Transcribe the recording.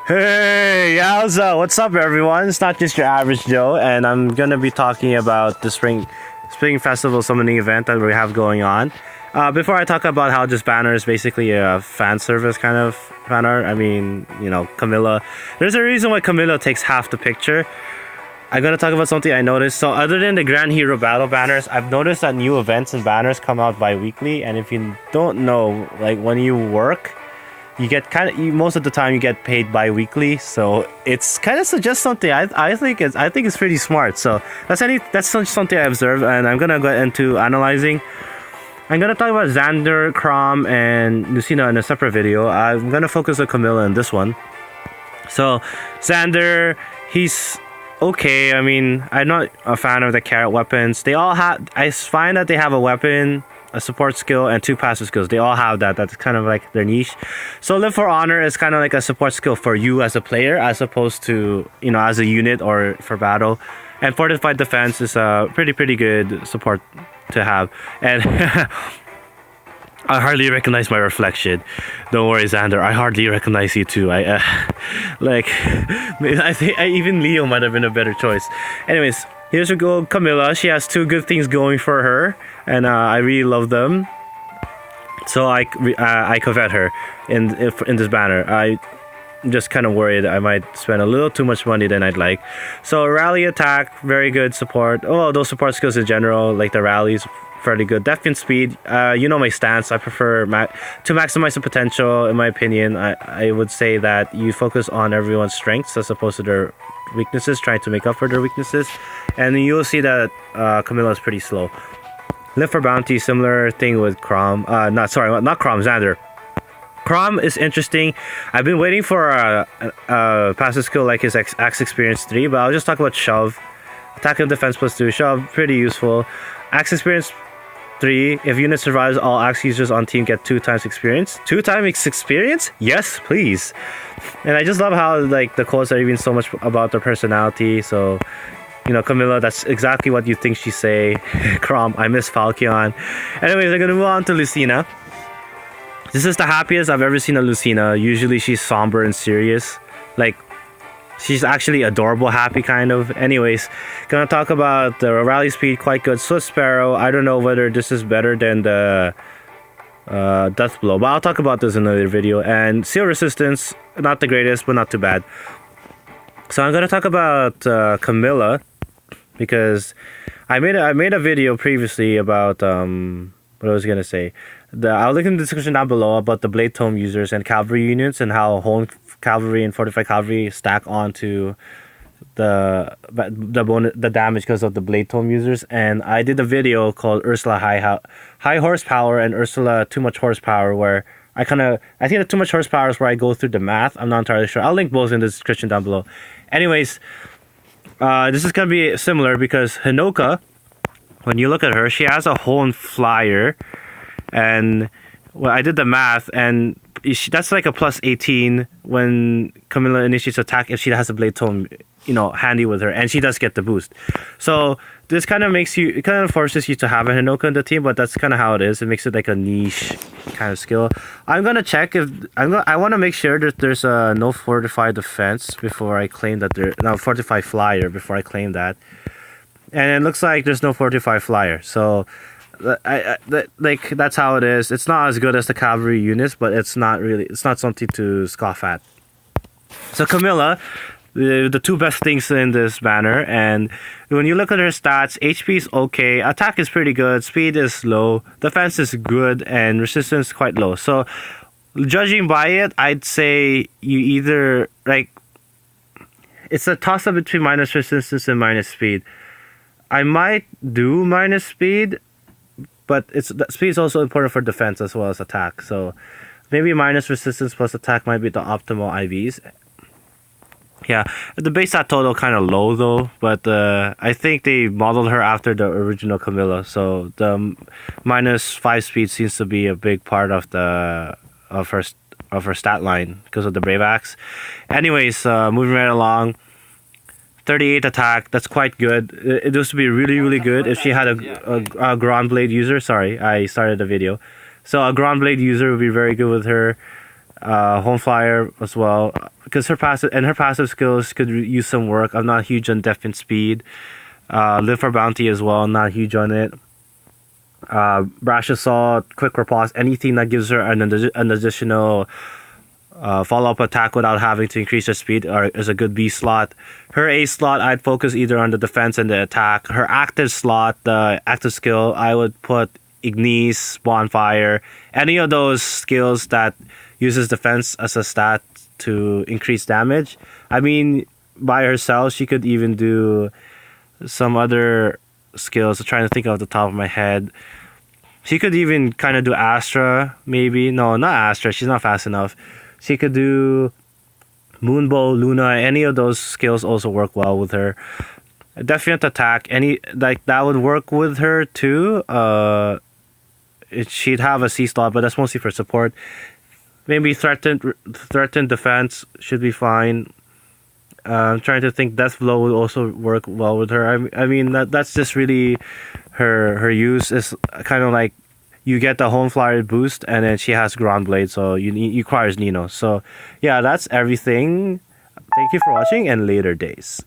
Hey, what's up, everyone? It's not just your average Joe, and I'm gonna be talking about the spring festival summoning event that we have going on. Before I talk about how this banner is basically a fan service kind of banner, I mean, Camilla. There's a reason why Camilla takes half the picture. I'm gonna talk about something I noticed. So, other than the Grand Hero Battle banners, I've noticed that new events and banners come out bi-weekly, and if you don't know, like when you work, you get most of the time you get paid bi-weekly, so it's kind of suggests something. I think it's pretty smart. So that's something I observed, and I'm gonna go into analyzing. I'm gonna talk about Xander, Crom, and Lucina in a separate video. I'm gonna focus on Camilla in this one. So Xander, he's okay. I mean, I'm not a fan of the carrot weapons. They all have. I find that they have a weapon, a support skill, and two passive skills. They all have that. That's kind of like their niche. So Live for Honor is kind of like a support skill for you as a player, as opposed to as a unit or for battle. And Fortified Defense is a pretty good support to have. And I hardly recognize my reflection. Don't worry, Xander. I hardly recognize you too. I think even Leo might have been a better choice. Anyways, here's a go, Camilla. She has two good things going for her, and I really love them. So I covet her in this banner. I'm just kind of worried I might spend a little too much money than I'd like. So rally attack, very good support. Oh, those support skills in general, like the rallies, fairly good. Depth and speed, my stance. I prefer to maximize the potential. In my opinion, I would say that you focus on everyone's strengths as opposed to their weaknesses, trying to make up for their weaknesses, and you'll see that Camilla is pretty slow. Live for Bounty, similar thing with Crom. Not Crom, Xander. Crom is interesting. I've been waiting for a passive skill like his Axe Experience 3, but I'll just talk about Shove. Attack and Defense +2. Shove, pretty useful. Axe Experience 3, if unit survives, all Axe users on team get 2 times experience. 2 times experience? Yes, please. And I just love how like the quotes are even so much about their personality. So, Camilla, that's exactly what you think she say. Crom, I miss Falchion. Anyways, I'm gonna move on to Lucina. This is the happiest I've ever seen a Lucina. Usually she's somber and serious. Like, she's actually adorable, happy kind of. Anyways, gonna talk about the rally speed, quite good. Swift Sparrow, I don't know whether this is better than the Death Blow, but I'll talk about this in another video. And Seal Resistance, not the greatest, but not too bad. So I'm gonna talk about Camilla, because I made a video previously about what I was gonna say. I'll link in the description down below about the Blade Tome users and cavalry units, and how Honed Cavalry and Fortified Cavalry stack onto the damage because of the Blade Tome users. And I did a video called Ursula High Horsepower and Ursula Too Much Horsepower, where I think the Too Much Horsepower is where I go through the math. I'm not entirely sure. I'll link both in the description down below. Anyways, this is gonna be similar because Hinoka, when you look at her, she has a Honed Flyer. And I did the math, and that's like a +18 when Camilla initiates attack if she has a Blade Tome, handy with her, and she does get the boost. So this kind of forces you to have a Hinoka in the team, but that's kind of how it is. It makes it like a niche kind of skill. I'm gonna check if I want to make sure that there's no Fortified Defense before I claim that Fortified Flyer before I claim that, and it looks like there's no Fortified Flyer. So that's how it is. It's not as good as the cavalry units, but it's not something to scoff at. So Camilla, the two best things in this banner, and when you look at her stats, HP is okay, attack is pretty good, speed is low, defense is good, and resistance quite low. So judging by it, I'd say you either it's a toss up between minus resistance and minus speed. I might do minus speed, but speed is also important for defense as well as attack. So maybe minus resistance plus attack might be the optimal IVs. Yeah, the base stat total kind of low though, but I think they modeled her after the original Camilla. So the -5 speed seems to be a big part of her stat line because of the Brave Axe. Anyways, moving right along. 38 attack, that's quite good. It used to be really good if she had a Ground Blade user. Sorry, I started the video. So a Ground Blade user would be very good with her. Home Flyer as well. because her passive skills could use some work. I'm not huge on def and speed. Live for bounty as well. Not huge on it. Brash assault, quick riposte, anything that gives her an additional follow-up attack without having to increase her speed is a good B slot. Her A slot, I'd focus either on the defense and the attack. Her active slot, the active skill, I would put Ignis, Bonfire, any of those skills that uses defense as a stat to increase damage. I mean, by herself, she could even do some other skills. I'm trying to think off the top of my head. She could even kind of do Astra, maybe. No, not Astra. She's not fast enough. She could do Moonbow, Luna. Any of those skills also work well with her. Defiant attack, that would work with her too. She'd have a C slot, but that's mostly for support. Maybe threatened defense should be fine. I'm trying to think. Death blow would also work well with her. I mean that's just really her use is kind of like you get the home flyer boost, and then she has ground blade, so you requires Nino. So yeah, that's everything. Thank you for watching, and later days.